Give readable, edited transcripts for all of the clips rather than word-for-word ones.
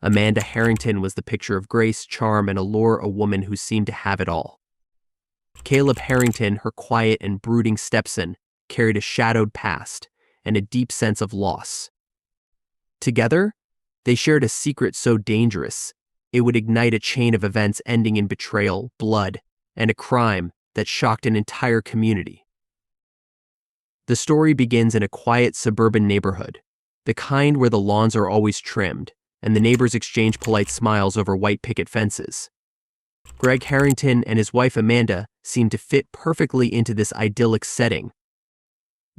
Amanda Harrington was the picture of grace, charm, and allure, a woman who seemed to have it all. Caleb Harrington, her quiet and brooding stepson, carried a shadowed past and a deep sense of loss. Together, they shared a secret so dangerous, it would ignite a chain of events ending in betrayal, blood, and a crime that shocked an entire community. The story begins in a quiet suburban neighborhood, the kind where the lawns are always trimmed and the neighbors exchange polite smiles over white picket fences. Greg Harrington and his wife Amanda seemed to fit perfectly into this idyllic setting.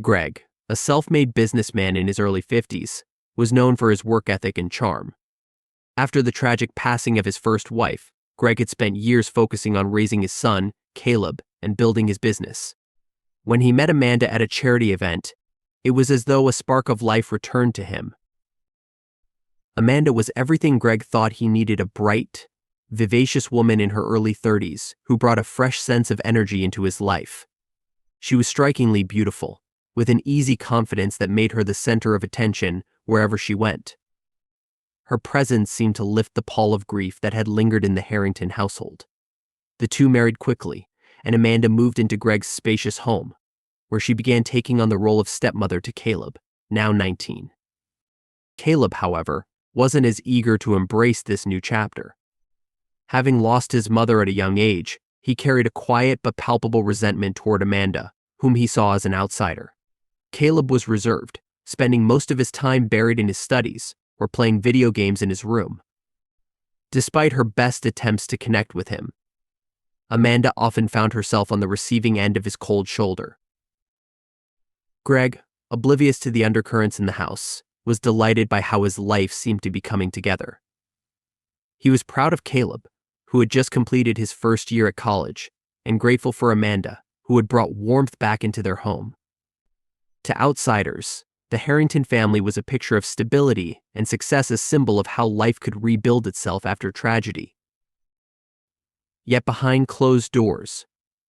Greg, a self-made businessman in his early 50s, was known for his work ethic and charm. After the tragic passing of his first wife, Greg had spent years focusing on raising his son, Caleb, and building his business. When he met Amanda at a charity event, it was as though a spark of life returned to him. Amanda was everything Greg thought he needed: a bright, vivacious woman in her early 30s who brought a fresh sense of energy into his life. She was strikingly beautiful, with an easy confidence that made her the center of attention wherever she went. Her presence seemed to lift the pall of grief that had lingered in the Harrington household. The two married quickly, and Amanda moved into Greg's spacious home, where she began taking on the role of stepmother to Caleb, now 19. Caleb, however, wasn't as eager to embrace this new chapter. Having lost his mother at a young age, he carried a quiet but palpable resentment toward Amanda, whom he saw as an outsider. Caleb was reserved, spending most of his time buried in his studies or playing video games in his room. Despite her best attempts to connect with him, Amanda often found herself on the receiving end of his cold shoulder. Greg, oblivious to the undercurrents in the house, was delighted by how his life seemed to be coming together. He was proud of Caleb, who had just completed his first year at college, and grateful for Amanda, who had brought warmth back into their home. To outsiders, the Harrington family was a picture of stability and success, a symbol of how life could rebuild itself after tragedy. Yet behind closed doors,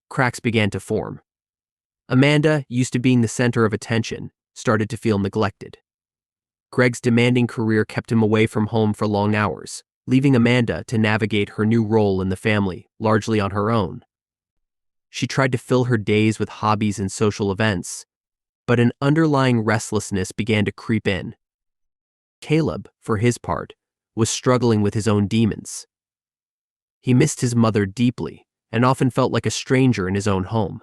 cracks began to form. Amanda, used to being the center of attention, started to feel neglected. Greg's demanding career kept him away from home for long hours, leaving Amanda to navigate her new role in the family, largely on her own. She tried to fill her days with hobbies and social events, but an underlying restlessness began to creep in. Caleb, for his part, was struggling with his own demons. He missed his mother deeply and often felt like a stranger in his own home.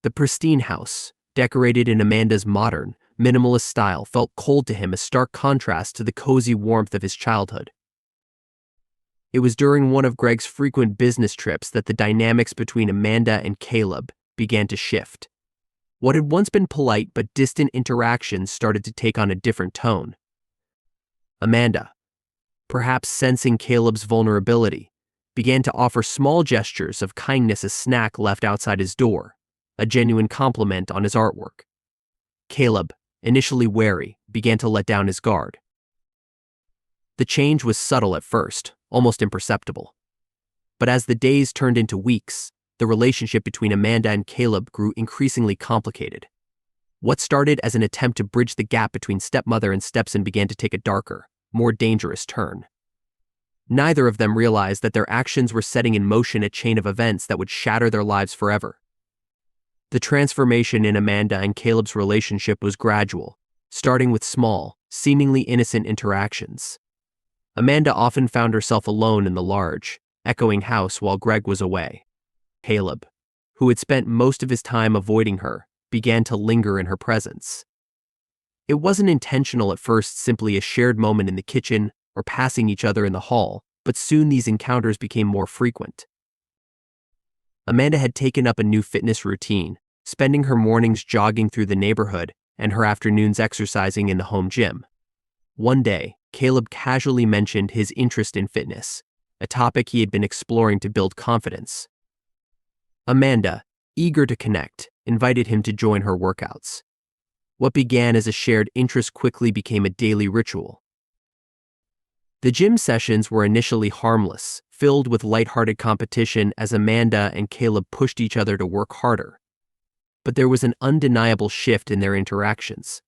The pristine house, decorated in Amanda's modern, minimalist style, felt cold to him, a stark contrast to the cozy warmth of his childhood. It was during one of Greg's frequent business trips that the dynamics between Amanda and Caleb began to shift. What had once been polite but distant interactions started to take on a different tone. Amanda, perhaps sensing Caleb's vulnerability, began to offer small gestures of kindness, a snack left outside his door, a genuine compliment on his artwork. Caleb, initially wary, began to let down his guard. The change was subtle at first, almost imperceptible. But as the days turned into weeks, the relationship between Amanda and Caleb grew increasingly complicated. What started as an attempt to bridge the gap between stepmother and stepson began to take a darker, more dangerous turn. Neither of them realized that their actions were setting in motion a chain of events that would shatter their lives forever. The transformation in Amanda and Caleb's relationship was gradual, starting with small, seemingly innocent interactions. Amanda often found herself alone in the large, echoing house while Greg was away. Caleb, who had spent most of his time avoiding her, began to linger in her presence. It wasn't intentional at first, simply a shared moment in the kitchen or passing each other in the hall, but soon these encounters became more frequent. Amanda had taken up a new fitness routine, spending her mornings jogging through the neighborhood and her afternoons exercising in the home gym. One day, Caleb casually mentioned his interest in fitness, a topic he had been exploring to build confidence. Amanda, eager to connect, invited him to join her workouts. What began as a shared interest quickly became a daily ritual. The gym sessions were initially harmless, filled with lighthearted competition as Amanda and Caleb pushed each other to work harder. But there was an undeniable shift in their interactions.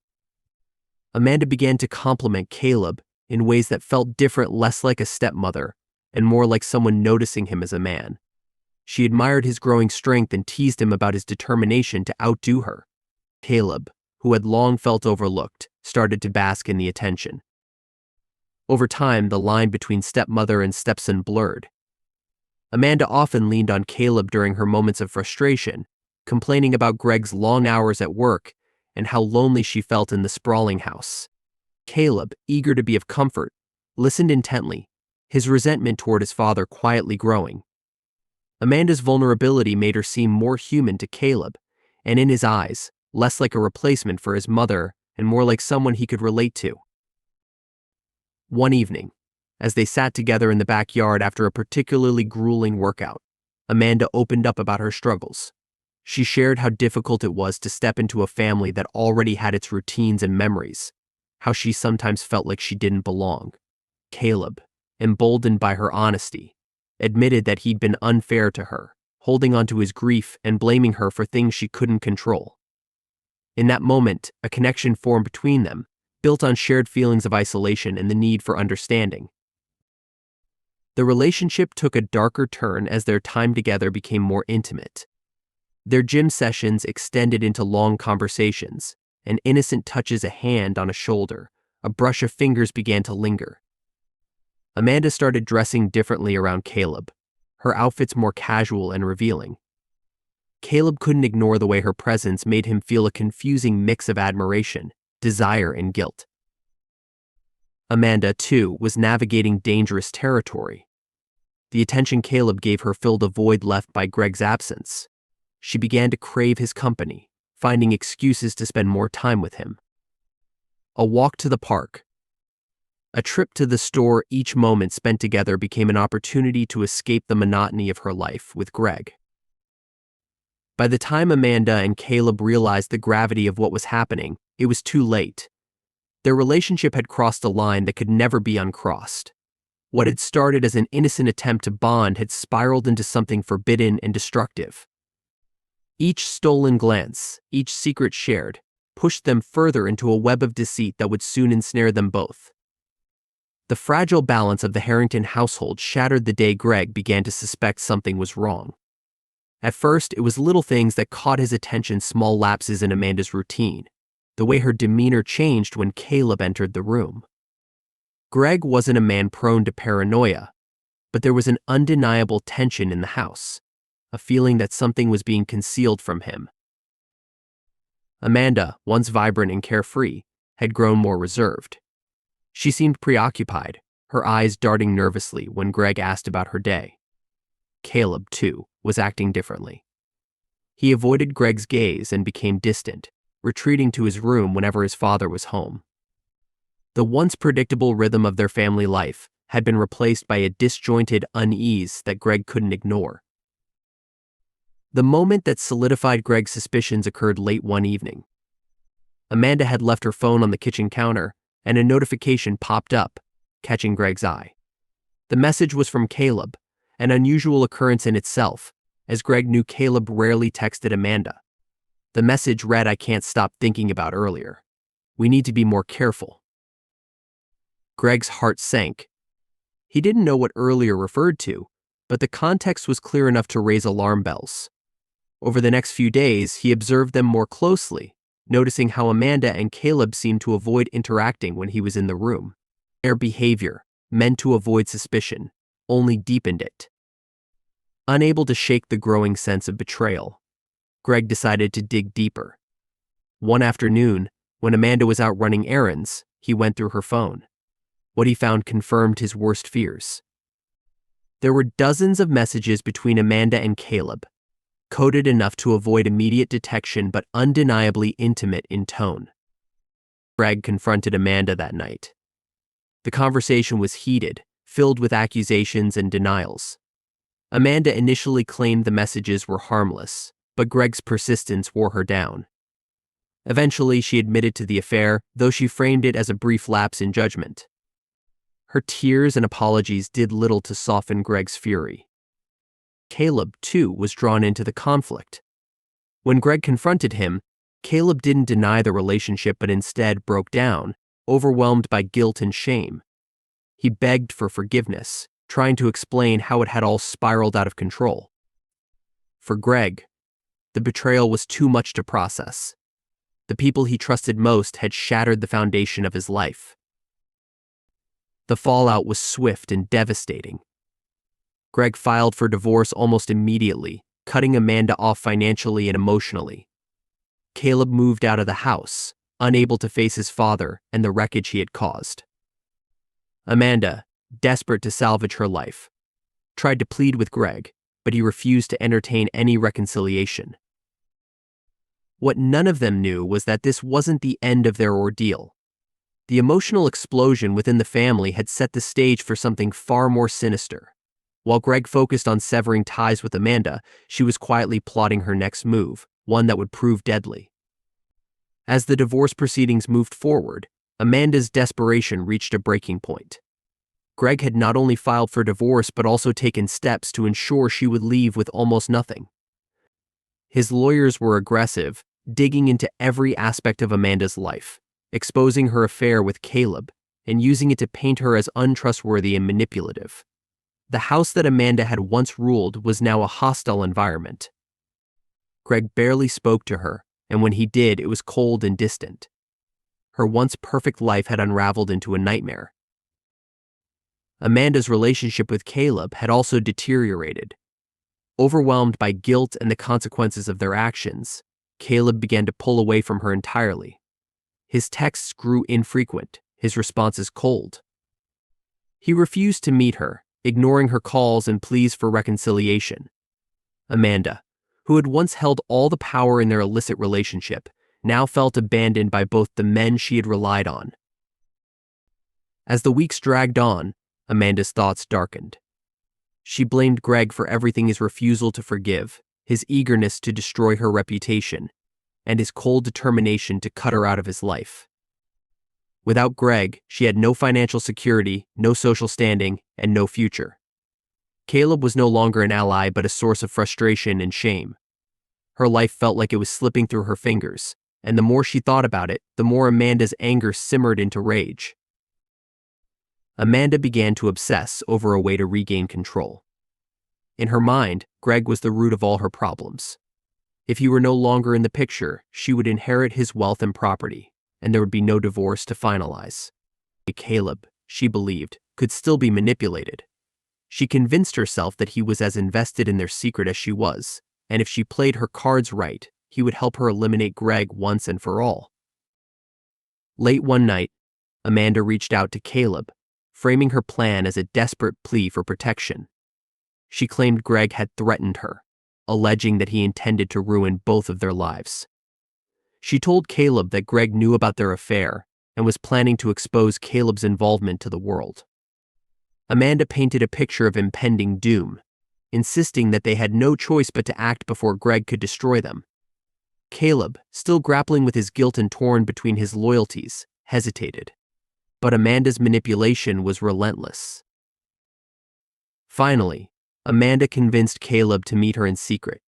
Amanda began to compliment Caleb in ways that felt different, less like a stepmother and more like someone noticing him as a man. She admired his growing strength and teased him about his determination to outdo her. Caleb, who had long felt overlooked, started to bask in the attention. Over time, the line between stepmother and stepson blurred. Amanda often leaned on Caleb during her moments of frustration, complaining about Greg's long hours at work and how lonely she felt in the sprawling house. Caleb, eager to be of comfort, listened intently, his resentment toward his father quietly growing. Amanda's vulnerability made her seem more human to Caleb, and in his eyes, less like a replacement for his mother and more like someone he could relate to. One evening, as they sat together in the backyard after a particularly grueling workout, Amanda opened up about her struggles. She shared how difficult it was to step into a family that already had its routines and memories, how she sometimes felt like she didn't belong. Caleb, emboldened by her honesty, admitted that he'd been unfair to her, holding on to his grief and blaming her for things she couldn't control. In that moment, a connection formed between them, built on shared feelings of isolation and the need for understanding. The relationship took a darker turn as their time together became more intimate. Their gym sessions extended into long conversations, and innocent touches, a hand on a shoulder, a brush of fingers began to linger. Amanda started dressing differently around Caleb, her outfits more casual and revealing. Caleb couldn't ignore the way her presence made him feel a confusing mix of admiration, desire, and guilt. Amanda, too, was navigating dangerous territory. The attention Caleb gave her filled a void left by Greg's absence. She began to crave his company, finding excuses to spend more time with him. A walk to the park, a trip to the store, each moment spent together became an opportunity to escape the monotony of her life with Greg. By the time Amanda and Caleb realized the gravity of what was happening, it was too late. Their relationship had crossed a line that could never be uncrossed. What had started as an innocent attempt to bond had spiraled into something forbidden and destructive. Each stolen glance, each secret shared, pushed them further into a web of deceit that would soon ensnare them both. The fragile balance of the Harrington household shattered the day Greg began to suspect something was wrong. At first, it was little things that caught his attention: small lapses in Amanda's routine, the way her demeanor changed when Caleb entered the room. Greg wasn't a man prone to paranoia, but there was an undeniable tension in the house, a feeling that something was being concealed from him. Amanda, once vibrant and carefree, had grown more reserved. She seemed preoccupied, her eyes darting nervously when Greg asked about her day. Caleb, too, was acting differently. He avoided Greg's gaze and became distant, retreating to his room whenever his father was home. The once predictable rhythm of their family life had been replaced by a disjointed unease that Greg couldn't ignore. The moment that solidified Greg's suspicions occurred late one evening. Amanda had left her phone on the kitchen counter, and a notification popped up, catching Greg's eye. The message was from Caleb, an unusual occurrence in itself, as Greg knew Caleb rarely texted Amanda. The message read, "I can't stop thinking about earlier. We need to be more careful." Greg's heart sank. He didn't know what earlier referred to, but the context was clear enough to raise alarm bells. Over the next few days, he observed them more closely, noticing how Amanda and Caleb seemed to avoid interacting when he was in the room. Their behavior, meant to avoid suspicion, only deepened it. Unable to shake the growing sense of betrayal, Greg decided to dig deeper. One afternoon, when Amanda was out running errands, he went through her phone. What he found confirmed his worst fears. There were dozens of messages between Amanda and Caleb, coded enough to avoid immediate detection but undeniably intimate in tone. Greg confronted Amanda that night. The conversation was heated, filled with accusations and denials. Amanda initially claimed the messages were harmless, but Greg's persistence wore her down. Eventually, she admitted to the affair, though she framed it as a brief lapse in judgment. Her tears and apologies did little to soften Greg's fury. Caleb, too, was drawn into the conflict. When Greg confronted him, Caleb didn't deny the relationship but instead broke down, overwhelmed by guilt and shame, He begged for forgiveness, trying to explain how it had all spiraled out of control. For Greg, the betrayal was too much to process. The people he trusted most had shattered the foundation of his life. The fallout was swift and devastating. Greg filed for divorce almost immediately, cutting Amanda off financially and emotionally. Caleb moved out of the house, unable to face his father and the wreckage he had caused. Amanda, desperate to salvage her life, tried to plead with Greg, but he refused to entertain any reconciliation. What none of them knew was that this wasn't the end of their ordeal. The emotional explosion within the family had set the stage for something far more sinister. While Greg focused on severing ties with Amanda, she was quietly plotting her next move, one that would prove deadly. As the divorce proceedings moved forward, Amanda's desperation reached a breaking point. Greg had not only filed for divorce but also taken steps to ensure she would leave with almost nothing. His lawyers were aggressive, digging into every aspect of Amanda's life, exposing her affair with Caleb, and using it to paint her as untrustworthy and manipulative. The house that Amanda had once ruled was now a hostile environment. Greg barely spoke to her, and when he did, it was cold and distant. Her once perfect life had unraveled into a nightmare. Amanda's relationship with Caleb had also deteriorated. Overwhelmed by guilt and the consequences of their actions, Caleb began to pull away from her entirely. His texts grew infrequent, his responses cold. He refused to meet her, ignoring her calls and pleas for reconciliation. Amanda, who had once held all the power in their illicit relationship, now felt abandoned by both the men she had relied on. As the weeks dragged on, Amanda's thoughts darkened. She blamed Greg for everything: his refusal to forgive, his eagerness to destroy her reputation, and his cold determination to cut her out of his life. Without Greg, she had no financial security, no social standing, and no future. Caleb was no longer an ally but a source of frustration and shame. Her life felt like it was slipping through her fingers, and the more she thought about it, the more Amanda's anger simmered into rage. Amanda began to obsess over a way to regain control. In her mind, Greg was the root of all her problems. If he were no longer in the picture, she would inherit his wealth and property, and there would be no divorce to finalize. Caleb, she believed, could still be manipulated. She convinced herself that he was as invested in their secret as she was, and if she played her cards right, he would help her eliminate Greg once and for all. Late one night, Amanda reached out to Caleb, framing her plan as a desperate plea for protection. She claimed Greg had threatened her, alleging that he intended to ruin both of their lives. She told Caleb that Greg knew about their affair and was planning to expose Caleb's involvement to the world. Amanda painted a picture of impending doom, insisting that they had no choice but to act before Greg could destroy them. Caleb, still grappling with his guilt and torn between his loyalties, hesitated. But Amanda's manipulation was relentless. Finally, Amanda convinced Caleb to meet her in secret.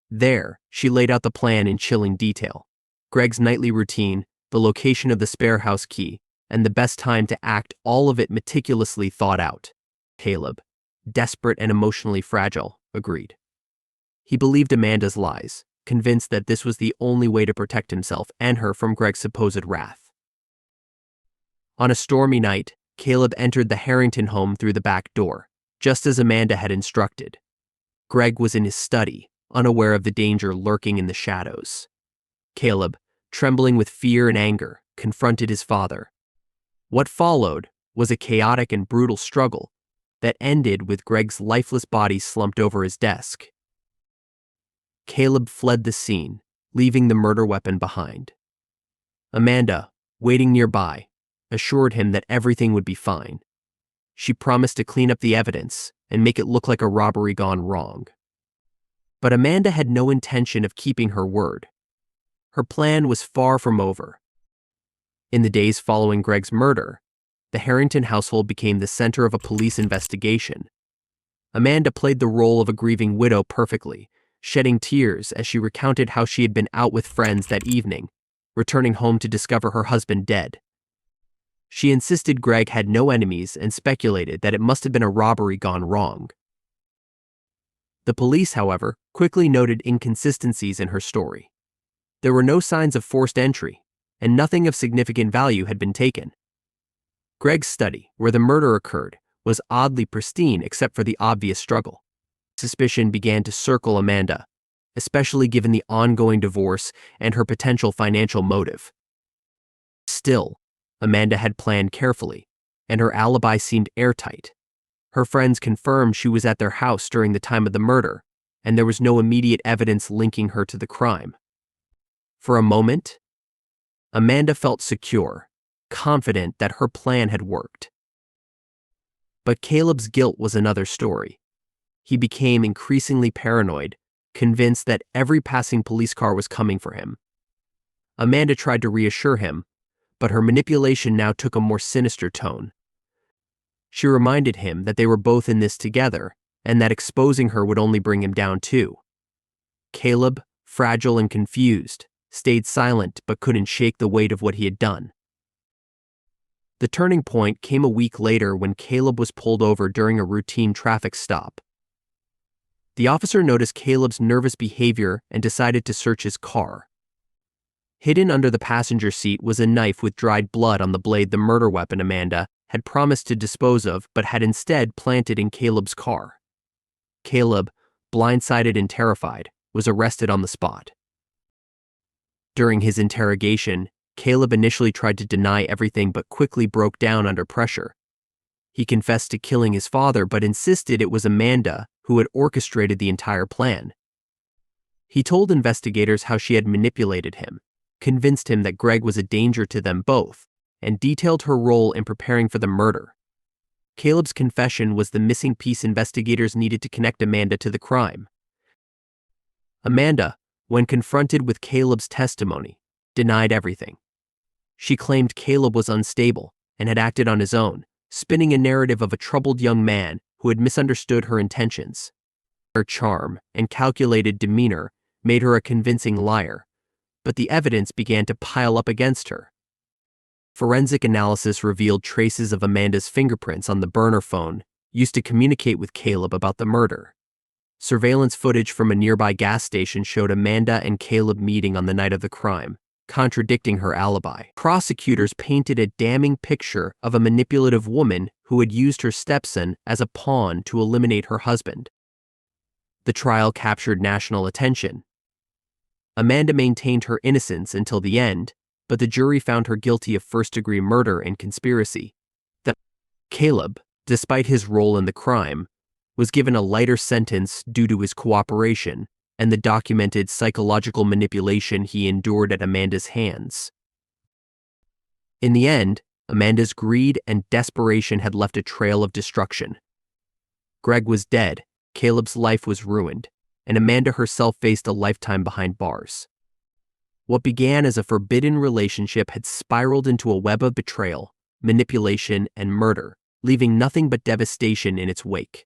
There, she laid out the plan in chilling detail: Greg's nightly routine, the location of the spare house key, and the best time to act, all of it meticulously thought out. Caleb, desperate and emotionally fragile, agreed. He believed Amanda's lies, convinced that this was the only way to protect himself and her from Greg's supposed wrath. On a stormy night, Caleb entered the Harrington home through the back door, just as Amanda had instructed. Greg was in his study, unaware of the danger lurking in the shadows. Caleb, trembling with fear and anger, confronted his father. What followed was a chaotic and brutal struggle that ended with Greg's lifeless body slumped over his desk. Caleb fled the scene, leaving the murder weapon behind. Amanda, waiting nearby, assured him that everything would be fine. She promised to clean up the evidence and make it look like a robbery gone wrong. But Amanda had no intention of keeping her word. Her plan was far from over. In the days following Greg's murder, the Harrington household became the center of a police investigation. Amanda played the role of a grieving widow perfectly, shedding tears as she recounted how she had been out with friends that evening, returning home to discover her husband dead. She insisted Greg had no enemies and speculated that it must have been a robbery gone wrong. The police, however, quickly noted inconsistencies in her story. There were no signs of forced entry, and nothing of significant value had been taken. Greg's study, where the murder occurred, was oddly pristine except for the obvious struggle. Suspicion began to circle Amanda, especially given the ongoing divorce and her potential financial motive. Still, Amanda had planned carefully, and her alibi seemed airtight. Her friends confirmed she was at their house during the time of the murder, and there was no immediate evidence linking her to the crime. For a moment, Amanda felt secure, confident that her plan had worked. But Caleb's guilt was another story. He became increasingly paranoid, convinced that every passing police car was coming for him. Amanda tried to reassure him, but her manipulation now took a more sinister tone. She reminded him that they were both in this together, and that exposing her would only bring him down too. Caleb, fragile and confused, stayed silent but couldn't shake the weight of what he had done. The turning point came a week later when Caleb was pulled over during a routine traffic stop. The officer noticed Caleb's nervous behavior and decided to search his car. Hidden under the passenger seat was a knife with dried blood on the blade, the murder weapon Amanda had promised to dispose of but had instead planted in Caleb's car. Caleb, blindsided and terrified, was arrested on the spot. During his interrogation, Caleb initially tried to deny everything but quickly broke down under pressure. He confessed to killing his father but insisted it was Amanda who had orchestrated the entire plan. He told investigators how she had manipulated him, convinced him that Greg was a danger to them both, and detailed her role in preparing for the murder. Caleb's confession was the missing piece investigators needed to connect Amanda to the crime. Amanda, when confronted with Caleb's testimony, denied everything. She claimed Caleb was unstable and had acted on his own, spinning a narrative of a troubled young man who had misunderstood her intentions. Her charm and calculated demeanor made her a convincing liar, but the evidence began to pile up against her. Forensic analysis revealed traces of Amanda's fingerprints on the burner phone used to communicate with Caleb about the murder. Surveillance footage from a nearby gas station showed Amanda and Caleb meeting on the night of the crime, contradicting her alibi. Prosecutors painted a damning picture of a manipulative woman who had used her stepson as a pawn to eliminate her husband. The trial captured national attention. Amanda maintained her innocence until the end, but the jury found her guilty of first-degree murder and conspiracy. Caleb, despite his role in the crime, was given a lighter sentence due to his cooperation and the documented psychological manipulation he endured at Amanda's hands. In the end, Amanda's greed and desperation had left a trail of destruction. Greg was dead, Caleb's life was ruined, and Amanda herself faced a lifetime behind bars. What began as a forbidden relationship had spiraled into a web of betrayal, manipulation, and murder, leaving nothing but devastation in its wake.